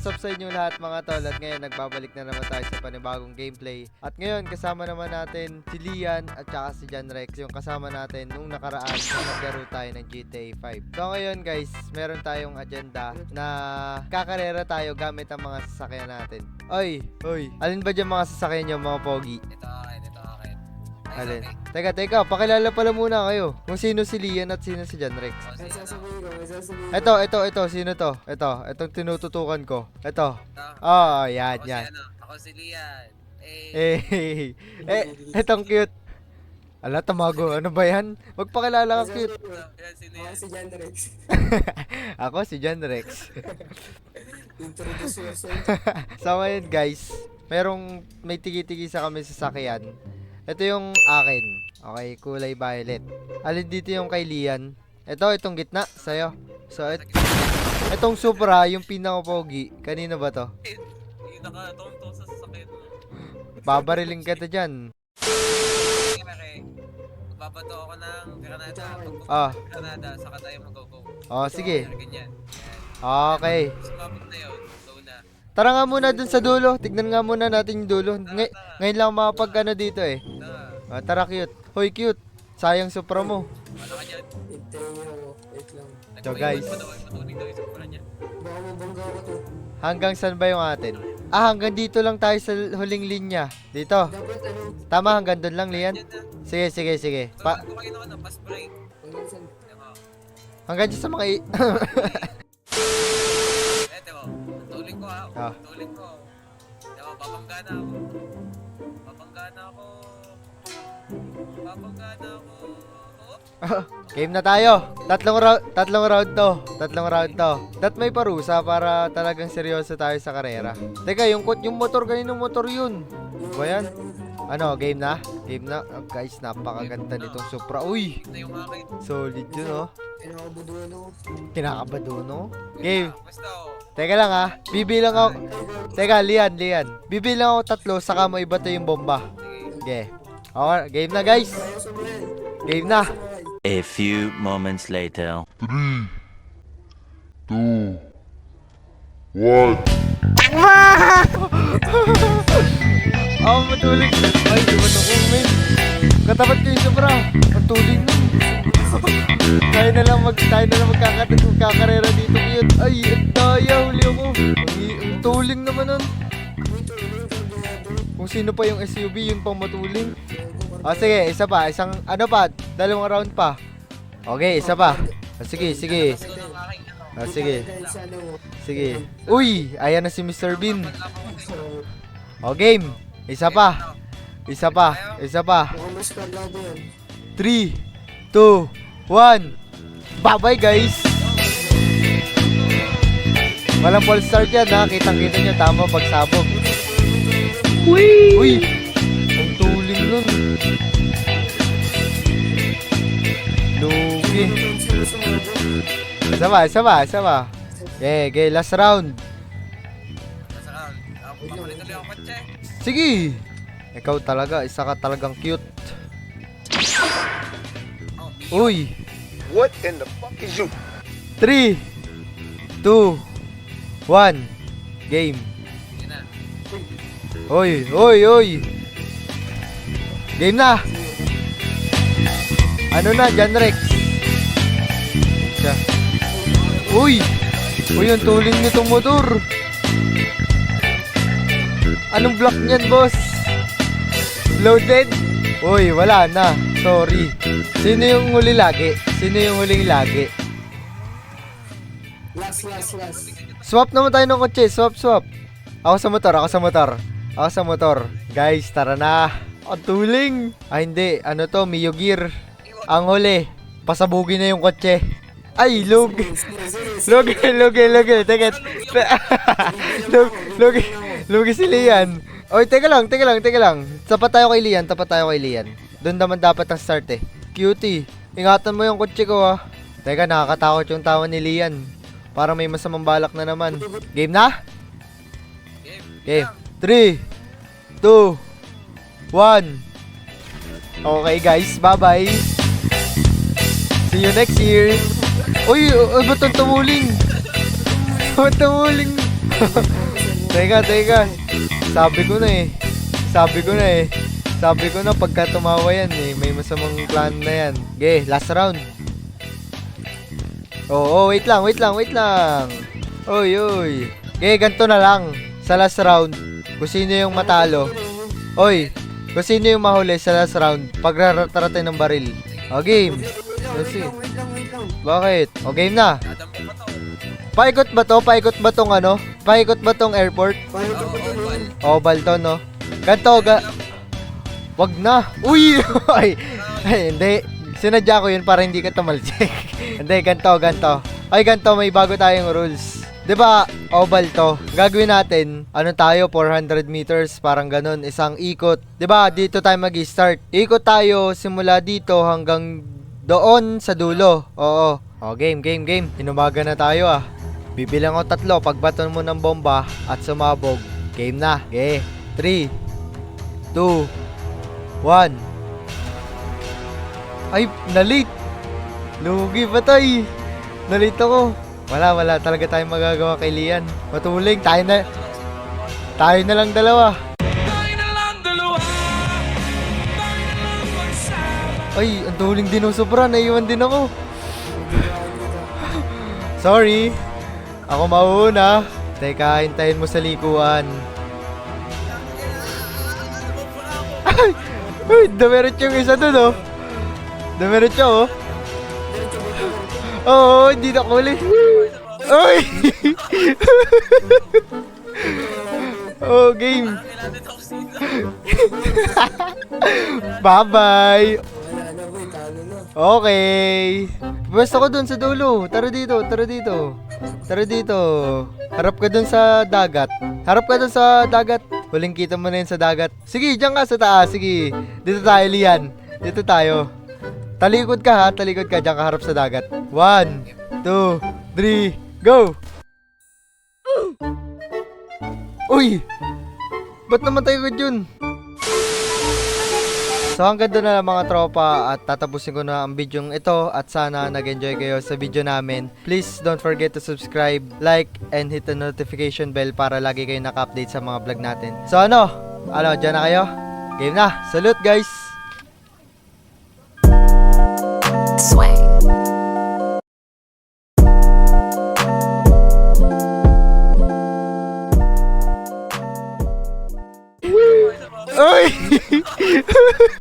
What's up sa inyo lahat mga tol, at ngayon nagbabalik na naman tayo sa panibagong gameplay. At ngayon kasama naman natin si Lian at saka si John Rex, yung kasama natin nung nakaraan nung naglaro tayo ng GTA 5. So ngayon guys, meron tayong agenda na kakarera tayo gamit ang mga sasakyan natin. Oy, alin ba dyan mga sasakyan nyo mga pogi? Ito akin. Alin? Teka, pakilala pala muna kayo kung sino si Lian at sino si John Rex. Ito, sino to? Itong tinututukan ko. Ito. Oh, yan. Ako si Lian. Itong cute. Ala, tamago. Ano ba yan? Magpakilala ka, cute. Yan si Lian. Si John Rex. Ako si John Rex. Introduce yourself. So ngayon guys, may tigi-tigi sa kami sa sakyan. Ito yung akin. Okay, kulay violet. Alin dito yung kay Lian? Itong gitna, sa'yo. So, itong Supra, yung pinaka-pogi. Kanino ba to? Yung nakatong sa sasakyan mo. Babariling ka to dyan. Magbabato ako ng Granada. Granada, saka tayo mag-go. Oh, sige. Ganyan. Okay. Sumabot na yun. Go na. Tara nga muna dun sa dulo. Tignan nga muna natin yung dulo. Ngayon lang makapag dito eh. Tara, cute. Hoy, cute. Sayang Supra mo. Ano ka dyan? Hintayin niyo ako. Wait lang. So, guys. Matuling daw yung Supra niya. Baka mabangga ako to. Hanggang saan ba yung atin? Hanggang dito lang tayo sa huling linya. Dito. Dapat ano? Tama, hanggang doon lang, Lian. Yan na. Sige. Turuan ko kayo ng pass break. Hanggang saan? Hanggang dyan sa mga Eto mo. Tuling ko ha. Tuling ko. Eto, babangga na ako. Game na tayo. Tatlong round to. Dat may parusa para talagang seryoso tayo sa karera. Teka, yung motor, kaninong motor yun? Ba yan? Ano, game na? Oh, guys, napakaganda nitong Supra. Uy! Ito yung akin. Solid yun, oh. Kinakabuduan ako. Game. Basta oh. Teka lang, ha. Bibilang ako. Teka, Lian. Bibilang ako 3, saka mo ibato yung bomba. Sige. Okay. Okay, game na, guys. Game na. A few moments later. 3, 2, 1. Matulig. Ay, di ba naku, men? Katapat ko yung Supra. Ang tulig nun. Tayo na lang magkakarera dito, cute. Ay, daya, huli ako. Ang tuling naman nun. Kung sino pa yung SUV, yun pang matuling. Sige, isa pa. Dalawang round pa. Okay, isa pa. Sige. Sige. Uy, ayan na si Mr. Bean. Game. Isa pa. 3, 2, 1. Bye-bye, guys. Walang false start yan, ha. Kitang-kita nyo, tama pagsabog. Uy! Ang tuling nun. Lugi. Isa pa. Okay, last round. Sige! Ikaw talaga, isa ka talagang cute. Uy! What in the fuck is you? 3, 2, 1. Game. Oy. Game na. Ano na, John Rex? Uy, yung tuling nitong motor. Anong block niyan, boss? Loaded? Uy, wala na. Sorry. Sino yung huling lagi? Last. Swap naman tayo ng kotse. Swap. Ako sa motor. Guys, tara na. Ang tuling. Hindi. Ano to? Mio Gear. Ang huli. Pasabugin na yung kotse. Ay, lugi. Teka. Lugi si Lian. Oy, teka lang. Tapat tayo kay Lian. Doon naman dapat ang start eh. Cutie. Ingatan mo yung kotse ko, ha. Teka, nakakatakot yung tawa ni Lian. Parang may masamang balak na naman. Game na? Game. 3, 2, 1. Okay guys, bye-bye. See you next year. Uy, ba't ang tumuling? Ba't tumuling? Teka. Sabi ko na pagka tumawa yan eh, may masamang plan na yan. Okay, last round. Oh, wait lang. Oy. Okay, ganito na lang. Sa last round, kung sino yung matalo. Oy, kung sino yung mahuli sa last round, pagrarating ng baril. O, game. Let's see. Wait lang. Bakit? O, game na. Adam mo pa to. Paikot ba tong airport? Paano ito po ito? Oval to, no? Ganto, wag na. Uy! ay, hindi. Sinadya ko yun para hindi ka tumalsik. Hindi, ganto. Ay, ganto, may bago tayong rules. 'Di ba, oval to. Gagawin natin, ano tayo, 400 meters, parang ganun, isang ikot. 'Di ba, dito tayo mag-start. Ikot tayo simula dito hanggang doon sa dulo. Oo. O, game. Inumaga na tayo ah. Bibilang ko 3, pagbaton mo ng bomba at sumabog. Game na. Okay. 3, 2, 1. Ay, na-late. Lugi pa tayo. Na-late ako. Wala talaga tayong magagawa kay Lian. Matuling, tayo na lang dalawa. Ay, ang tuling din ng sobra, naiwan din ako. Sorry. Ako mauuna. Teka, hintayin mo sa likuan. Ay, damiretso yung isa dun, oh. Damiretso, oh. Oo, hindi na kuli. Ay! Oh, game. Bye-bye. Wala na boy, talo na. Okay. Pwesto ko dun sa dulo. Tara dito. Harap ka dun sa dagat. Huling kita mo na yun sa dagat. Sige, dyan ka sa taas. Sige. Dito tayo, Lian. Dito tayo. Talikod ka. Diyan ka harap sa dagat. 1, 2, 3, go! Uy! Ba't namatay ko dyan? So hanggang doon na lang mga tropa, at tatapusin ko na ang video ito, at sana nag-enjoy kayo sa video namin. Please don't forget to subscribe, like, and hit the notification bell para lagi kayo naka-update sa mga vlog natin. So ano, dyan na kayo? Game na! Salute guys!